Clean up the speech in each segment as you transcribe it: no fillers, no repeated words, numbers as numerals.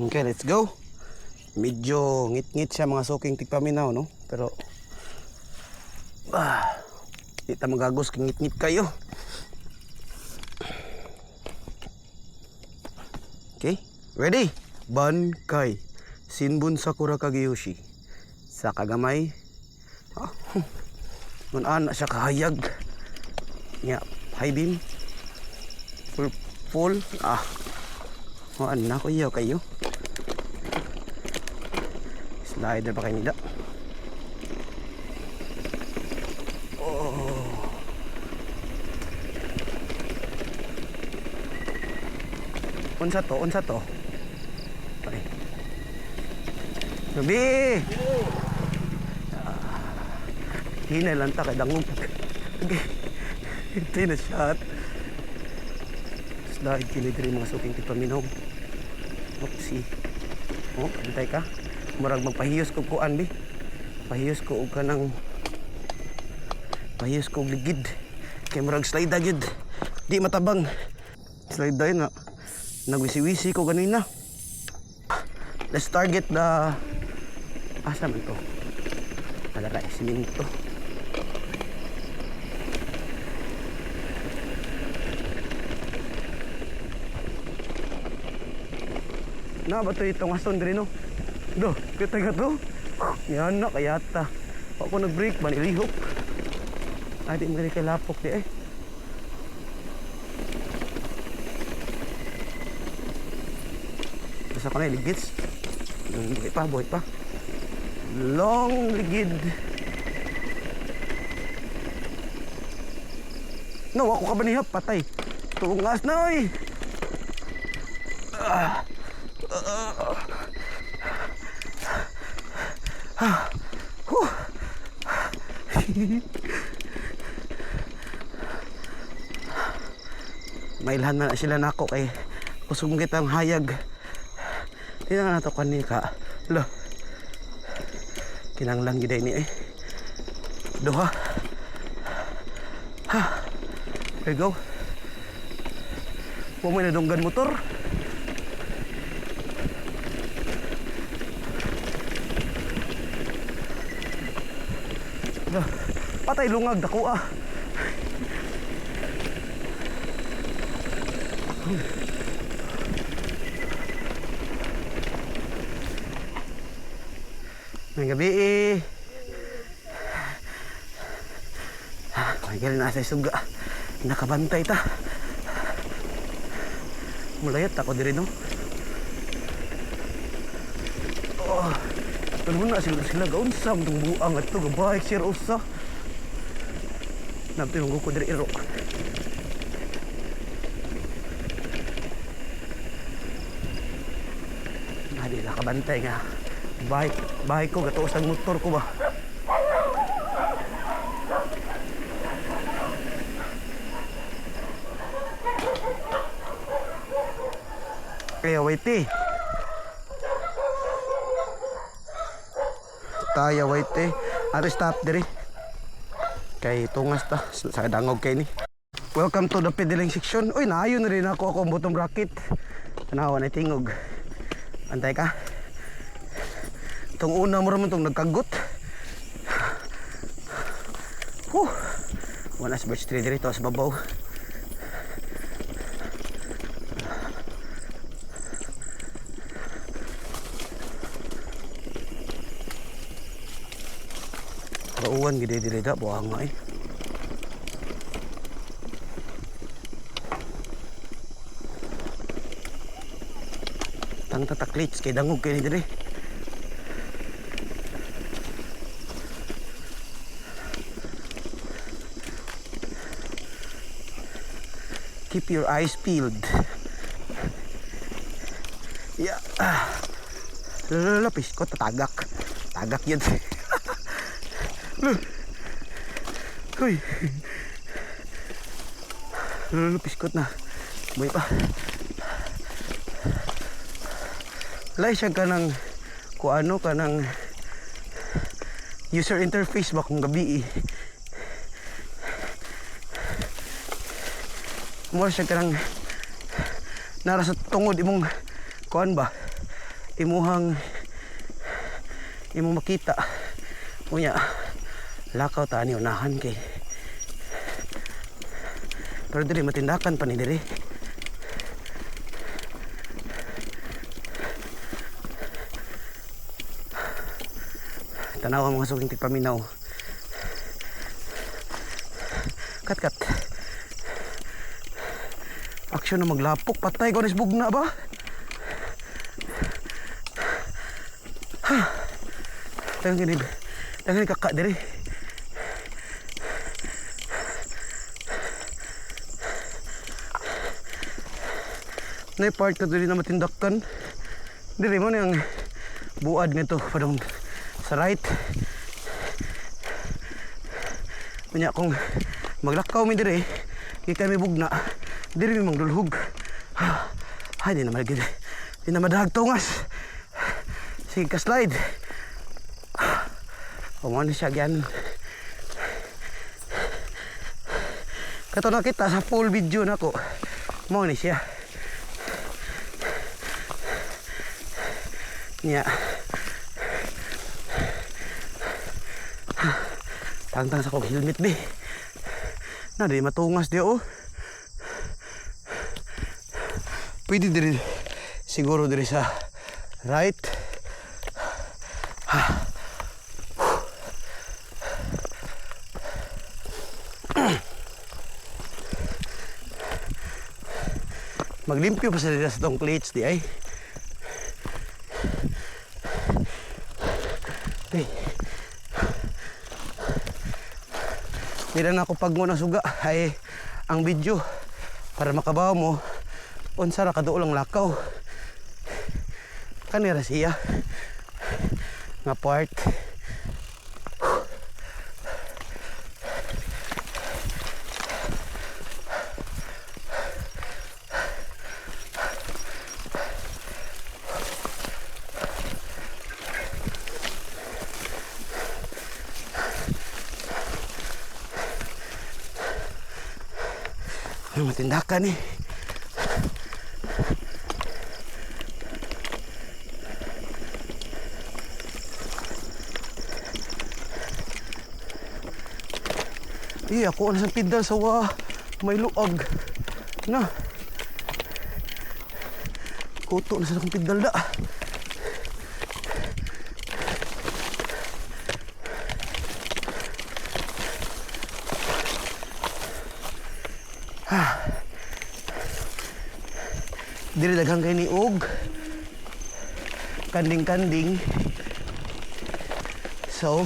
Okay, let's go. Medyo ngit-ngit siya mga suking tigpaminaw, no? Pero di ta magagos kung ngit-ngit kayo. Okay, ready? Bankai Shinbun Sakura Kageyoshi. Sa kagamay. Manana siya kahayag. High beam. Full. Maan na ko iyo kayo. Slider pa kayo nila. Unsa to? Okay. Gabi! Hinay lang ta kay dangog. Okay. Ito na shot. Slide kilid rin mga suking tipaminaw. Oopsie. Pantay ka. Murag magpahiyos ko kuan bi. Pahiyos ko og kanang pahiyos ko og ligid. Kay murag slide agad. Di matabang. Slide day na. Nagwisi-wisi ko ganina. Let's target the asa man to. Nalala siminto. Na ba to itong ason diri no? Do, kita ka to. Yan na kayata. Ako nag-break ba nilihok. Ay di mo kay lapok di eh. Basta ko na ligits. Buhay pa. Long ligid. No, ako ka ba nihap? Patay. Tungas na oy. Mailhan na sila nako kay kusog kitang hayag. Hindi na nato kani ka. Lo. Kinanglang giday ni eh. Duha. There you go. Huwag mo na dunggan motor. Patay lungag dako ah. Ngayong gabi Michael nasa suga. Nakabantay ta. Mulayat ako diri no. Pero na sila gaunsam tong buang at ito gabahik siya usa. Nagtulong ko diri iro. Hindi nakabantay nga. Bahay ko, gatuos ang motor ko ba? Kaya waiti. Taya waiti. Ano stop diri? Kay tungas ta. Sa dangog kay ni. Welcome to the pedaling section. Uy, naayon na rin ako ang bottom bracket. Tanawa na tingog. Antay ka. Itong una mo naman itong nagkagot. Wanas birch tree dito sa babaw. Rauwan gede direda buang nga eh. Tang tataklits kay dangog kay dire. Keep your eyes peeled. Yeah. Lapis ko tatagak. Tagak yan. Uy. Lapis ko na. Buhay pa. Lay siya ka ng kuano ka ng user interface ba kung gabi eh. Mura siya kanang nara sa tungod imong kuan ba imong makita unya lakaw ta ni unahan kay pero diri matindakan pa ni diri. Tanaw ang mga suging tigpaminaw. Kat aksyon na maglapok patay ko nisbog na ba. Tangan kakak diri. Na part ka diri na matindakan. Diri mo na yung buad nito padong sa right. Kanya kung maglakaw mi diri, kay mi bugna. Diri mi mangdulhog. Ay di na malagid. Di na madahag tungas. Sige ka slide. Kumano siya gyan. Kato nakita sa full video na ko. Mo ni siya. Nya. Tangtang sa kong helmet be. Na di matungas dia oh. Pwede diri siguro diri sa right. Maglimpyo pa sa dira sa tong plates di ay. Hey. Dira na ako pag mo na suga ay ang video para makabaw mo unsa ra kaduolong lakaw. Kanira siya nga part. Matindakan eh. Ako na sa pidal sa may luag na kuto na sa akong pidal da. Dili daghang kay ni og kanding-kanding. So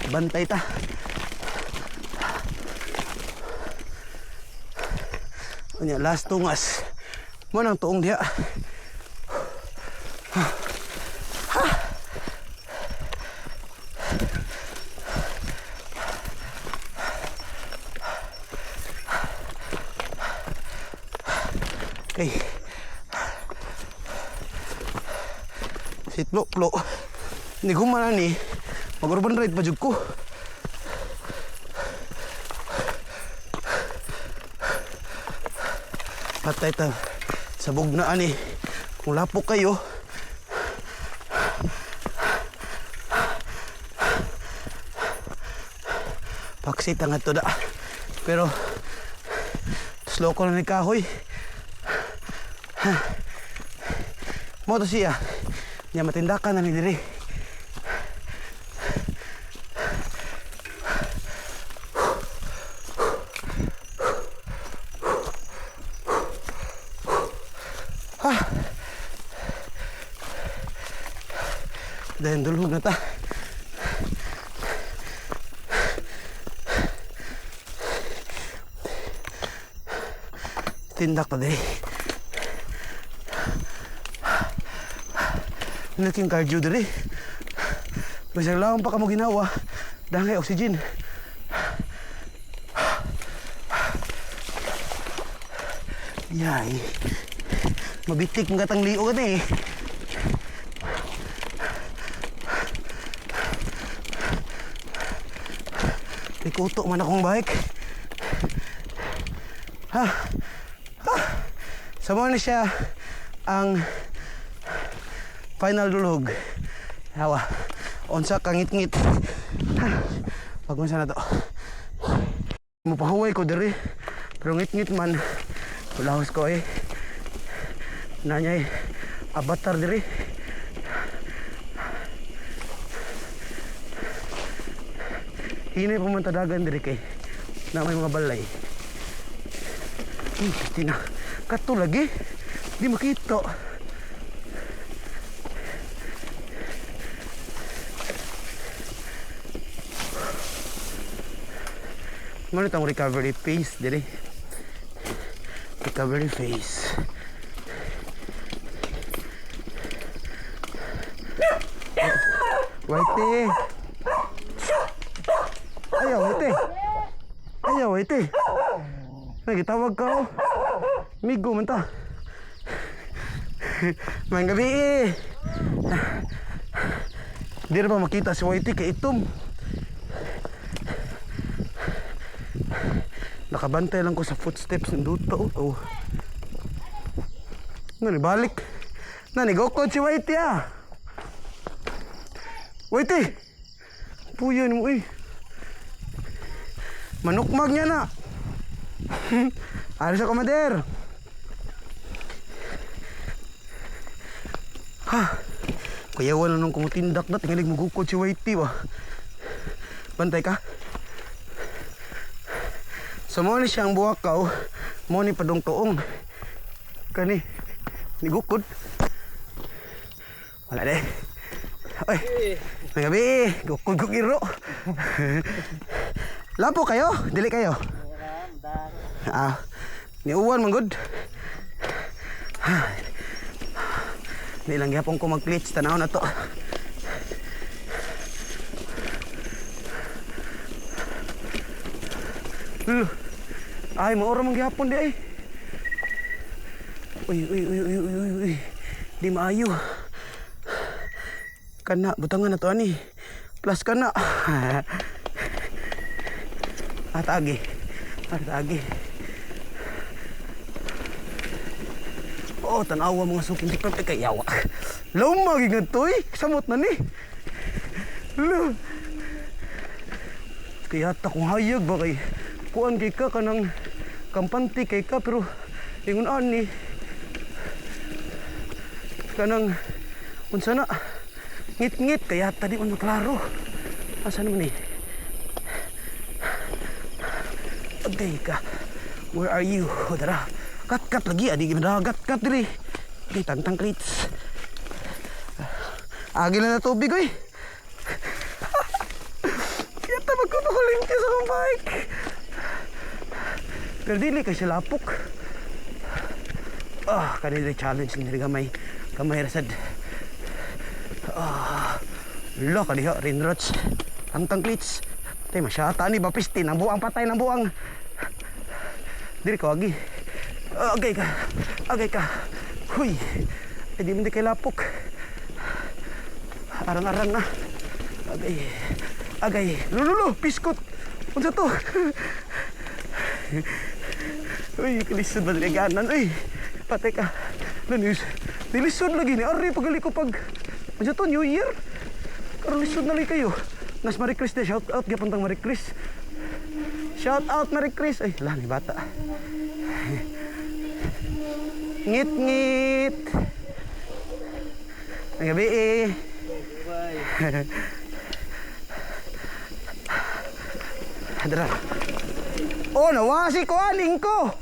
bantay ta. Unya last tungas. Mo nang tuong diha. Okay. Sitlo-plo. Ni gumana ni. Mag-urban ride pa jud ko. Patay ta sa bugnaan eh. Kung lapok kayo, paksit ang ato da. Pero slow ko na ni kahoy. Mo to siya. Nya matindakan na ni diri. Dahil dulhog na ta. Tindak pa dahil. Naking cardio dali. Masang lang pa ka mo ginawa. Dahil oxygen. Yay. Mabitik ng gatang lio ka na eh. Ikuto man akong bike. Sama na siya ang Final dulog. Hawa. Unsa ka ngit-ngit. Pag-unsa na to. Mupahuway ko diri. Pero ngit-ngit man. Kulahos ko eh. Nanyay avatar diri. Hinay pamantadagan diri kay na may mga balay. Tina. Kato lagi. Di makita. Ano itong recovery phase diri? Recovery phase. Waite. Ayaw, waite. Ayaw, waite. Nagitawag ka oh. Migo man ta. Mayang gabi eh. Di na ba makita si Waite kay itom. Nakabantay lang ko sa footsteps ng duto. Oh. Nani balik. Nani gokod si Waite ah. Waite. Puyo mo eh. Manukmag niya na. Aris ako mader. Ha. Kaya wala nung kumutindak na tingalig magukod si Waite ba. Bantay ka. So mo ni siyang buwakaw, mo ni padong tuong. Kani, ni gukod. Wala de. Oy, may gabi, gukod ko giro. Lapo kayo? Dili kayo? Ni uwan man good. Di lang gyapon ko mag-glitch, tanaw na to. Ay, maura mong gihapon di ay. Uy. Di maayo. Kana, butangan na to ani. Plus kana. Atagi. Oh, tanawa mga suking dikot ay kayawa. Law magiging to eh. Samot na ni. Law. Kaya takong hayag ba kay kuan kay ka kanang kampante kay ka pero ingon ani kanang unsa na ngit-ngit kaya tadi man maklaro asa naman eh. Okay ka, where are you? Dara kat lagi adi gimadagat kat diri kay tangtang krits agi na tubig oy. Kaya ta magkutuling sa akong bike. Pero dili kay silapok. Kanina challenge ni gamay rasad. Lo kaniha rinrots. Ang tangklits. Tay masyata ni bapisti nang buang patay nang buang. Diri ko agi. Agay ka. Huy. Di man di kay lapok. Arang-arang na. Agay. Lululo, piskot. Unsa to? Uy, kalisod ba diliganan? Uy, patay ka. Lanis, nilisod lagi ni Ari pagali ko pag... Ano to, New Year? Karoon lisod na lang kayo. Nas Marie Chris na, shout out gapantang Marie Chris. Shout out Marie Chris. Ay, lang, bata. Ngit. Ang gabi eh. Bye. Hadra. Oh, nawasi ko aling ko.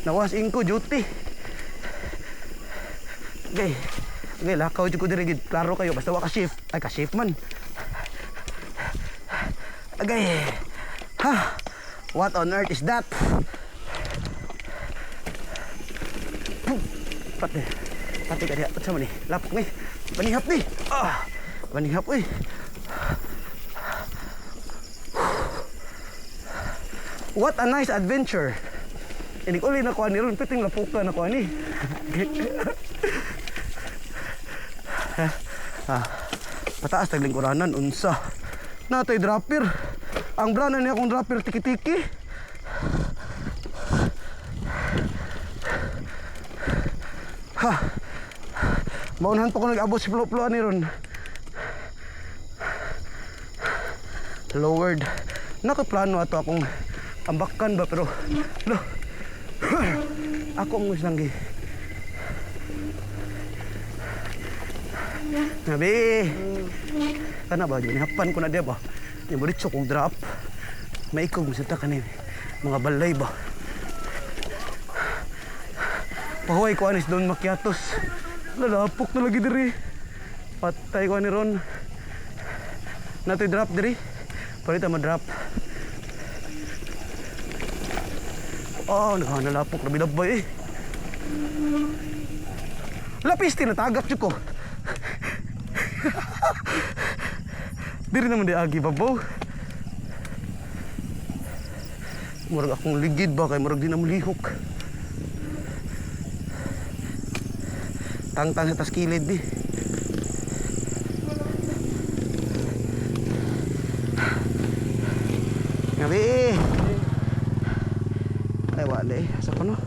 Nawasin ko duty. Okay, lakaw jud ko diri gid. Klaro kayo basta wa ka shift. Ay ka shift man. Okay. Ha. What on earth is that? Pati ka diha. Sa man ni? Lapok ni. Banihap ni. Banihap eh. What a nice adventure. Ini uli na kuha ni ron. Piting lapukan na kuha ni. Pataas taglingkuranan. Unsa. Natay dropper. Ang brana niya akong dropper tiki-tiki. Ha. Maunahan pa ko nag-abot si Plo-Plo ani ron. Lowered. Nakaplano ato akong ambakan ba pero lo. Ako mo lang gi. Nabi. Kana ba yun? Hapan ko na dia ba? Yung buritso kong drop. Maikog mo sa takan mga balay ba? Pahuay ko anis doon makiatos. Lalapok na lagi diri. Patay ko ani ron. Nato drop diri. Palita ma-drop. Oh, nalapok na bilabay eh. Lapis tinatagak ko. Diri naman di agi babaw. Murag akong ligid ba kay murag di na mulihok. Tangtang sa tas kilid di. Ngabi. Ay wala eh. Asa ko no?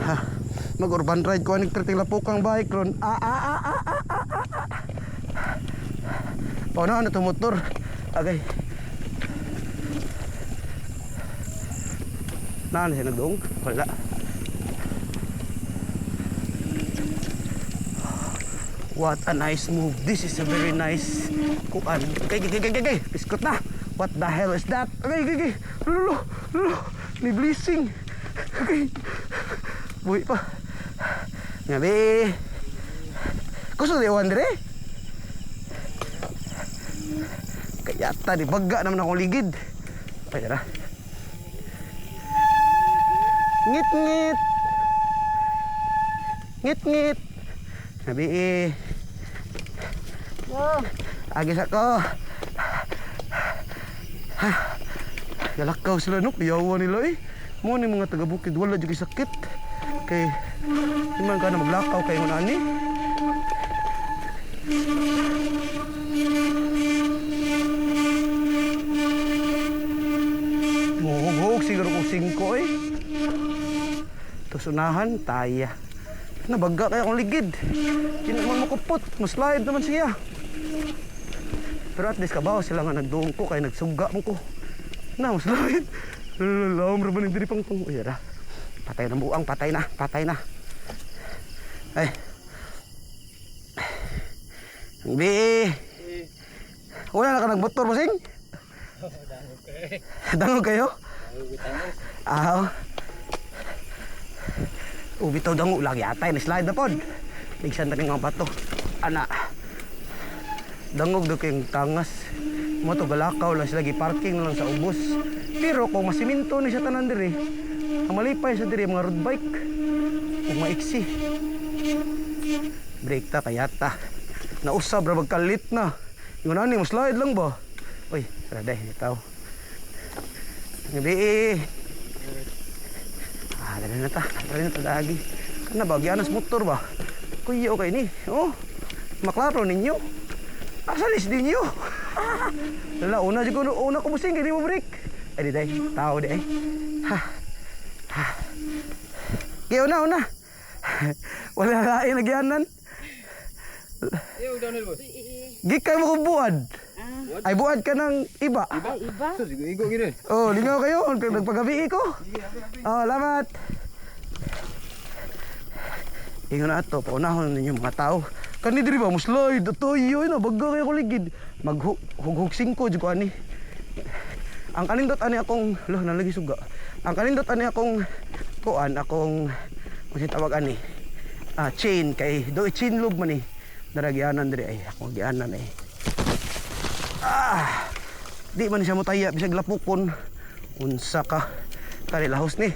Ha. Mag-urban ride ko aning terting lapukang bike ron. O na ano to motor. Agay. Naan siya nagdoong? Wala. What a nice move. This is a very nice kuan. Gay. Biskot na. What the hell is that? Gay. Lolo. May blessing. Okay. Buhay pa. Ngabi. Gusto di ewan dire? Kayata di baga naman akong ligid. Ay tara. Ngit. Nabi agis ako. Ha. Galakaw sila no, yawa nila eh. Mo ni mga taga bukid wala jud sakit. Kay man ka na maglakaw kay nguna ani. Mohog siguro kung 5 eh. Tusunahan, taya. Nabaga kaya akong ligid. Hindi naman makupot. Maslide naman siya. Pero at least kabaw sila nga nagdoong ko kaya nagsuga mo ko. Na, maslide. Lalawam raman yung diripang pang. Uy, yara. Patay na buang. Patay na. Ay. Hindi. Wala na ka nagmotor mo, Sing? Dangog kayo? Aw. Bitaw dango lagi atay na slide na pod. Bigsan tani nga bato. Ana. Dangog do kayong tangas. Mo to galakaw lang lagi parking lang sa ubos. Pero kung masiminto ni siya tanan diri, ang malipay sa diri mga road bike. Kung maiksi. Break ta kayata. Nausab ra magkalit na. Yung nani mo slide lang ba? Uy, raday bitaw. Ngabi. Dali na ta lagi. Kana bagyan sa motor ba? Kuya okay ni. Oh. Maklaro ninyo. Asalis ninyo. Lala una jud ko una ko busing kay di mo break. Ay di day, tao di ay. Ha. Kaya una. Wala lain nagyanan. Yo, Donald boss. Gikay mo ko buad. Ay buad ka ng iba. Iba? So, igo gini. Oh, lingaw kayo. Nagpagabi ko. Oh, salamat. Ingon na ato, paunahon ninyo mga tao. Kani diri ba mo slide ato iyo na baga kay ko ligid. Maghug 5 jud ko ani. Ang kanindot ani akong nalagi suga. Ang kanindot ani akong kuan akong kasi tawag ani. Chain kay do chain loop man ni. Daragyanan diri ay akong gianan eh. Di man siya mo taya bisag lapukon. Unsa ka? Kani lahos ni.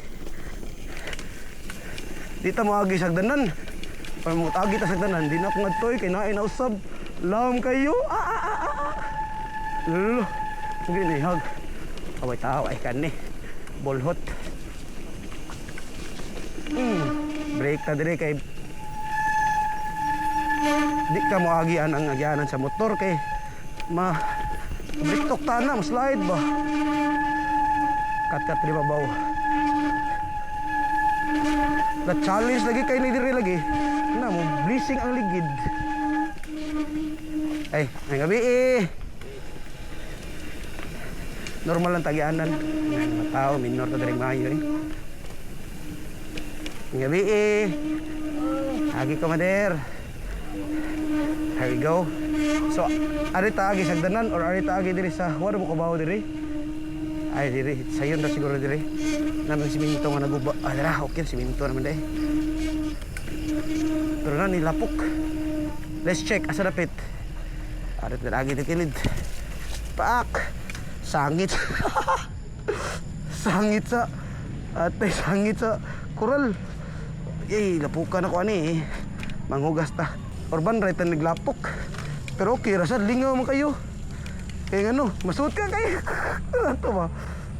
Di ta mo agi sagdanan. Pag mo agi ta sagdanan, di na ko ngadtoy kay naay na usab. Lam kayo. Lolo. Sige ni hag. Away tao ay kan ni. Bolhot. Break ta dire kay di ka mo agian ang agyanan sa motor kay bliktok ta na, slide ba? Kat-kat di ba baw? Na challenge lagi kay ni diri lagi. Na mo blessing ang ligid. Ay, may gabi eh. Normal lang tagianan. Mga tao, minor to diri maayo eh. May gabi eh. Agi ka mader. Here we go. So, ari ta agi sagdanan or ari ta agi diri sa wala mo kabaw diri. Ay diri, sayon na siguro diri. Naman siminto nga naguba. Ah, dara, okay, siminto naman dai. Pero na nilapok. Let's check asa dapit. Arit na lagi kilid. Pak. Sangit. Sangit sa ate, sangit sa koral. Eh, lapukan ako ani eh. Manghugas ta. Orban right na naglapok. Pero okay, rasad lingaw man kayo. Kaya ano, masuot ka kayo. Ito ba?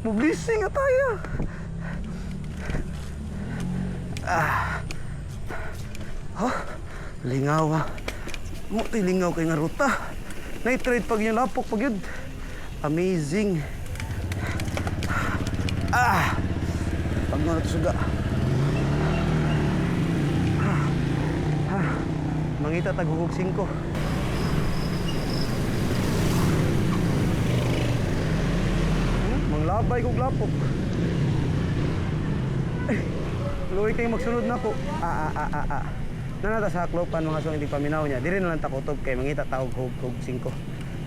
Mublising na tayo. Oh, lingaw ha. Muti lingaw kay nga ruta. Nitrate pag yung lapok pag yun. Amazing. Pag nga na suga. Mangita tagugog 5. Manglabay kong lapok. Luwi kayo magsunod na ko. Nanata sa haklopan mga song hindi paminaw niya. Diri na lang takutob kay mangita tawag hug 5.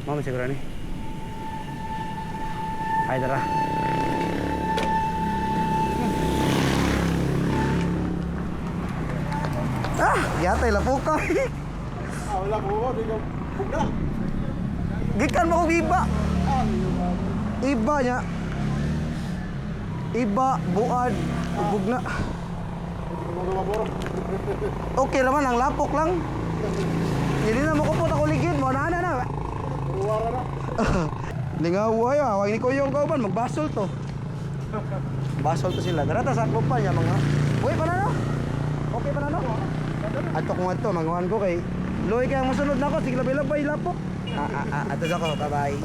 Mama siguro ni. Ay dara. Yatay lapok ka. Wala po, di ka bugna. Gikan mo kong iba. Iba niya. Iba, buad, bugna. Okay naman, ang lapok lang. Hindi na makupot ako ligid mo. Na. Uwara na. Lingaw ayo, awag ni Kuyong kauban, magbasol to. Basol to sila. Darata sa pa niya mga. Uy, panano? Okay panano? Ato kung ato, manguhan ko kay Loy kaya masunod na ko, sige labay-labay lapok. Ato ako, bye-bye.